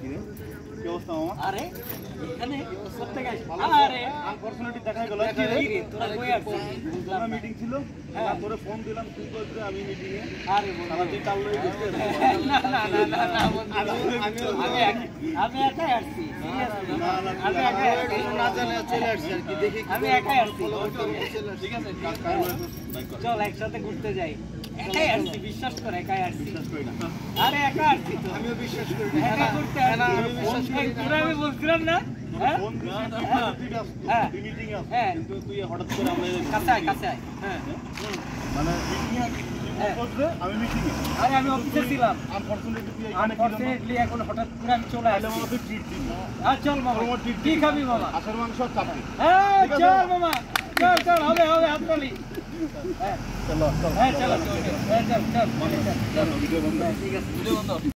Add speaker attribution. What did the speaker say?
Speaker 1: কি অবস্থা মামা?
Speaker 2: আরে এখানে সত্যি গাইস আরে
Speaker 1: আনফরচুনেটলি দেখা গেল কি রে
Speaker 2: তোরা কই আসছিস
Speaker 1: তোরা মিটিং ছিল তোরে ফোন দিলাম তুই কইছিস আমি মিটিং এ
Speaker 2: আরে
Speaker 1: সারা দিন টাল লই বসে
Speaker 2: না আমি একাই আসছি সিরিয়াসলি আমি একাই আসছি
Speaker 1: না জানে চলে আসছি আর কি দেখি
Speaker 2: আমি একাই আসছি
Speaker 1: ঠিক আছে
Speaker 2: চল একসাথে ঘুরতে যাই একাই আসছি বিশ্বাস করে একাই আসছি
Speaker 1: বিশ্বাস করি না
Speaker 2: আরে একা আসছি তো
Speaker 1: আমিও বিশ্বাস করি
Speaker 2: একা ঘুরতে আসছি তোরা আমি বলছিলাম না হ্যাঁ
Speaker 1: ফোন দিছিস ঠিক আছে
Speaker 2: হ্যাঁ
Speaker 1: তুই মিটিং এ
Speaker 2: হ্যাঁ
Speaker 1: কিন্তু তুই হঠাৎ করে আমরা
Speaker 2: কাছে আয় হ্যাঁ
Speaker 1: মানে মিটিং এ বলছে আমি মিটিং এ
Speaker 2: আরে আমি অফিসে ছিলাম
Speaker 1: আনফরচুনেটলি তুই এখানে
Speaker 2: আনফরচুনেটলি এখন হঠাৎ করে আমি চলে
Speaker 1: তাহলে
Speaker 2: আসছি
Speaker 1: আমাদের ট্রিট দিবি
Speaker 2: আর চল মামা কি খাবি মামা
Speaker 1: আসার মাংস চাপি
Speaker 2: হ্যাঁ চল মামা চল হবে হাততালি
Speaker 1: চলো চলো
Speaker 2: হ্যাঁ চল চল চল
Speaker 1: ভিডিও বন্ধ
Speaker 2: ঠিক আছে ভিডিও বন্ধ